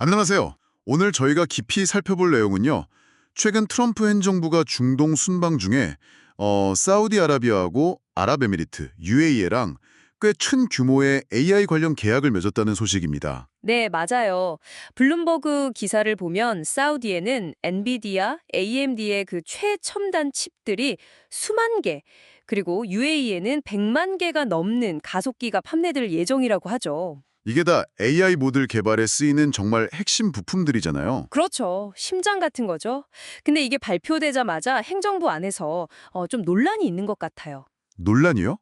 안녕하세요. 오늘 저희가 깊이 살펴볼 내용은요. 최근 트럼프 행정부가 중동 순방 중에 사우디아라비아하고 아랍에미리트, UAE랑 꽤 큰 규모의 AI 관련 계약을 맺었다는 소식입니다. 네, 맞아요. 블룸버그 기사를 보면 사우디에는 엔비디아, AMD의 그 최첨단 칩들이 수만 개, 그리고 UAE에는 100만 개가 넘는 가속기가 판매될 예정이라고 하죠. 이게 다 AI 모델 개발에 쓰이는 정말 핵심 부품들이잖아요. 그렇죠. 심장 같은 거죠. 근데 이게 발표되자마자 행정부 안에서 좀 논란이 있는 것 같아요. 논란이요?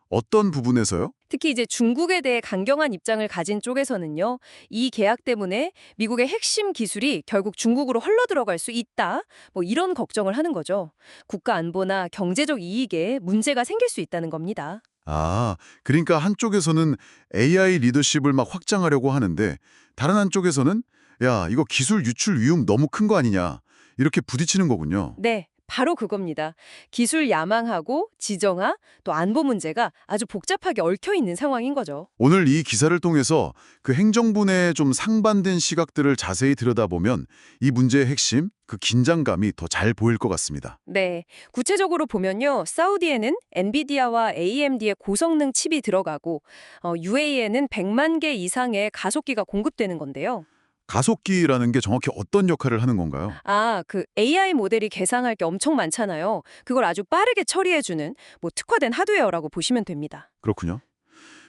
어떤 부분에서요? 특히 이제 중국에 대해 강경한 입장을 가진 쪽에서는요, 이 계약 때문에 미국의 핵심 기술이 결국 중국으로 흘러 들어갈 수 있다, 뭐 이런 걱정을 하는 거죠. 국가 안보나 경제적 이익에 문제가 생길 수 있다는 겁니다. 아, 그러니까 한쪽에서는 AI 리더십을 막 확장하려고 하는데 다른 한쪽에서는 야, 이거 기술 유출 위험 너무 큰 거 아니냐 이렇게 부딪히는 거군요. 네, 바로 그겁니다. 기술 야망하고 지정화, 또 안보 문제가 아주 복잡하게 얽혀 있는 상황인 거죠. 오늘 이 기사를 통해서 그 행정부 내 좀 상반된 시각들을 자세히 들여다보면 이 문제의 핵심, 그 긴장감이 더 잘 보일 것 같습니다. 네, 구체적으로 보면요. 사우디에는 엔비디아와 AMD의 고성능 칩이 들어가고 UAE에는 100만 개 이상의 가속기가 공급되는 건데요. 가속기라는 게 정확히 어떤 역할을 하는 건가요? 그 AI 모델이 계산할 게 엄청 많잖아요. 그걸 아주 빠르게 처리해주는 뭐 특화된 하드웨어라고 보시면 됩니다. 그렇군요.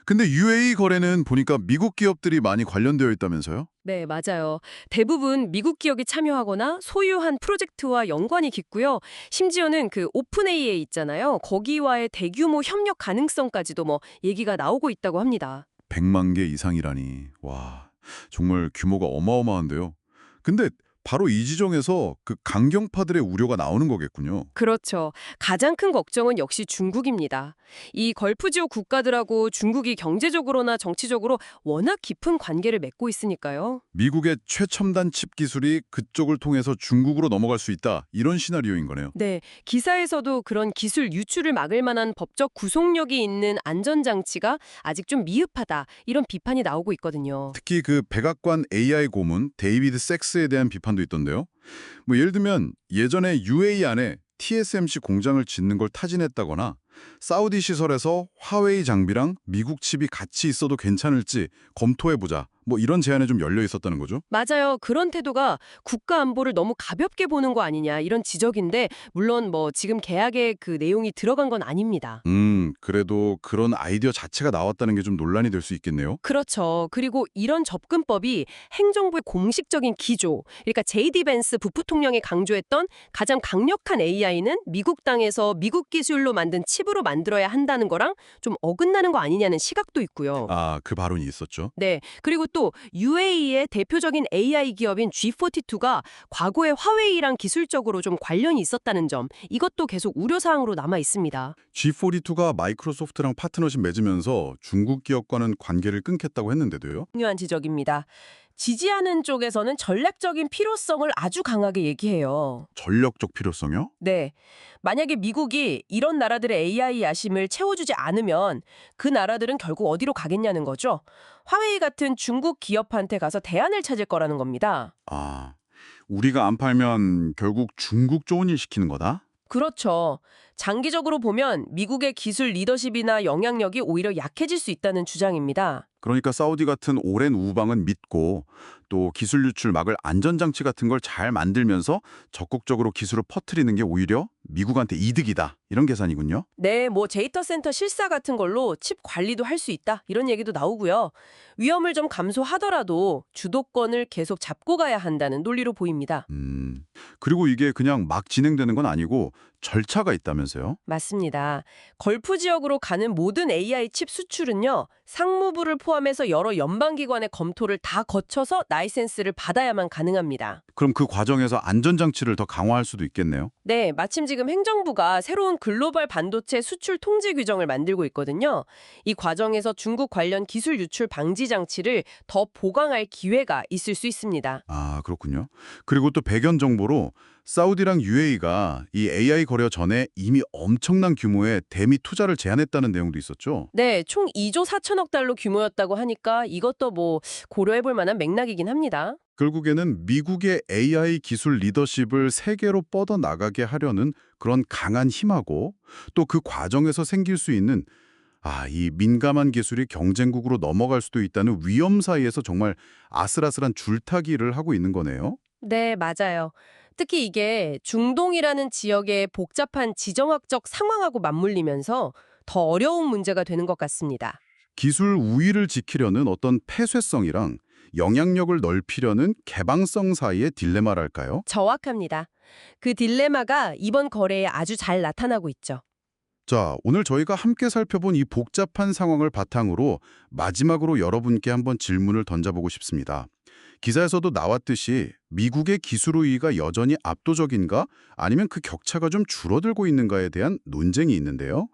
근데 UAE 거래는 보니까 미국 기업들이 많이 관련되어 있다면서요? 네, 맞아요. 대부분 미국 기업이 참여하거나 소유한 프로젝트와 연관이 깊고요. 심지어는 그 오픈 AI 있잖아요. 거기와의 대규모 협력 가능성까지도 뭐 얘기가 나오고 있다고 합니다. 100만 개 이상이라니. 와, 정말 규모가 어마어마한데요. 근데 바로 이 지점에서 그 강경파들의 우려가 나오는 거겠군요. 그렇죠. 가장 큰 걱정은 역시 중국입니다. 이 걸프 지역 국가들하고 중국이 경제적으로나 정치적으로 워낙 깊은 관계를 맺고 있으니까요. 미국의 최첨단 칩 기술이 그쪽을 통해서 중국으로 넘어갈 수 있다. 이런 시나리오인 거네요. 네, 기사에서도 그런 기술 유출을 막을 만한 법적 구속력이 있는 안전장치가 아직 좀 미흡하다, 이런 비판이 나오고 있거든요. 특히 그 백악관 AI 고문 데이비드 섹스에 대한 비판도 있던데요. 뭐 예를 들면 예전에 UAE 안에 TSMC 공장을 짓는 걸 타진했다거나 사우디 시설에서 화웨이 장비랑 미국 칩이 같이 있어도 괜찮을지 검토해보자. 뭐 이런 제안에 좀 열려 있었다는 거죠. 맞아요. 그런 태도가 국가 안보를 너무 가볍게 보는 거 아니냐, 이런 지적인데, 물론 뭐 지금 계약에 그 내용이 들어간 건 아닙니다. 그래도 그런 아이디어 자체가 나왔다는 게 좀 논란이 될 수 있겠네요. 그렇죠. 그리고 이런 접근법이 행정부의 공식적인 기조, 그러니까 제이디 벤스 부부통령이 강조했던 가장 강력한 AI는 미국 땅에서 미국 기술로 만든 칩으로 만들어야 한다는 거랑 좀 어긋나는 거 아니냐는 시각도 있고요. 아, 그 발언이 있었죠. 네. 그리고 또 UAE의 대표적인 AI 기업인 G42가 과거에 화웨이랑 기술적으로 좀 관련이 있었다는 점, 이것도 계속 우려사항으로 남아 있습니다. G42가 마이크로소프트랑 파트너십 맺으면서 중국 기업과는 관계를 끊겠다고 했는데도요. 중요한 지적입니다. 지지하는 쪽에서는 전략적인 필요성을 아주 강하게 얘기해요. 전력적 필요성이요? 네. 만약에 미국이 이런 나라들의 AI 야심을 채워주지 않으면 그 나라들은 결국 어디로 가겠냐는 거죠. 화웨이 같은 중국 기업한테 가서 대안을 찾을 거라는 겁니다. 아, 우리가 안 팔면 결국 중국 좋은 일 시키는 거다? 그렇죠. 장기적으로 보면 미국의 기술 리더십이나 영향력이 오히려 약해질 수 있다는 주장입니다. 그러니까 사우디 같은 오랜 우방은 믿고 또 기술 유출 막을 안전장치 같은 걸 잘 만들면서 적극적으로 기술을 퍼뜨리는 게 오히려 미국한테 이득이다. 이런 계산이군요. 네, 뭐 데이터 센터 실사 같은 걸로 칩 관리도 할 수 있다, 이런 얘기도 나오고요. 위험을 좀 감소하더라도 주도권을 계속 잡고 가야 한다는 논리로 보입니다. 그리고 이게 그냥 막 진행되는 건 아니고 절차가 있다면서요? 맞습니다. 걸프 지역으로 가는 모든 AI 칩 수출은요, 상무부를 포함해서 여러 연방기관의 검토를 다 거쳐서 라이센스를 받아야만 가능합니다. 그럼 그 과정에서 안전장치를 더 강화할 수도 있겠네요. 네, 마침 지금 행정부가 새로운 글로벌 반도체 수출 통제 규정을 만들고 있거든요. 이 과정에서 중국 관련 기술 유출 방지 장치를 더 보강할 기회가 있을 수 있습니다. 아, 그렇군요. 그리고 또 배경 정보로 사우디랑 UAE가 이 AI 거래 전에 이미 엄청난 규모의 대미 투자를 제안했다는 내용도 있었죠. 네, 총 2조 4천억 달러 규모였다고 하니까 이것도 뭐 고려해 볼 만한 맥락이긴 합니다. 결국에는 미국의 AI 기술 리더십을 세계로 뻗어나가게 하려는 그런 강한 힘하고 또 그 과정에서 생길 수 있는 이 민감한 기술이 경쟁국으로 넘어갈 수도 있다는 위험 사이에서 정말 아슬아슬한 줄타기를 하고 있는 거네요. 네, 맞아요. 특히 이게 중동이라는 지역의 복잡한 지정학적 상황하고 맞물리면서 더 어려운 문제가 되는 것 같습니다. 기술 우위를 지키려는 어떤 폐쇄성이랑 영향력을 넓히려는 개방성 사이의 딜레마랄까요? 정확합니다. 그 딜레마가 이번 거래에 아주 잘 나타나고 있죠. 자, 오늘 저희가 함께 살펴본 이 복잡한 상황을 바탕으로 마지막으로 여러분께 한번 질문을 던져보고 싶습니다. 기사에서도 나왔듯이 미국의 기술 우위가 여전히 압도적인가 아니면 그 격차가 좀 줄어들고 있는가에 대한 논쟁이 있는데요.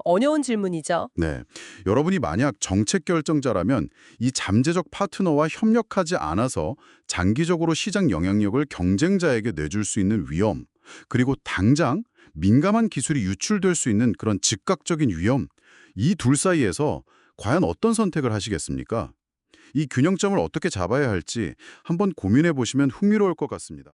어려운 질문이죠. 네, 여러분이 만약 정책 결정자라면 이 잠재적 파트너와 협력하지 않아서 장기적으로 시장 영향력을 경쟁자에게 내줄 수 있는 위험, 그리고 당장 민감한 기술이 유출될 수 있는 그런 즉각적인 위험, 이 둘 사이에서 과연 어떤 선택을 하시겠습니까? 이 균형점을 어떻게 잡아야 할지 한번 고민해 보시면 흥미로울 것 같습니다.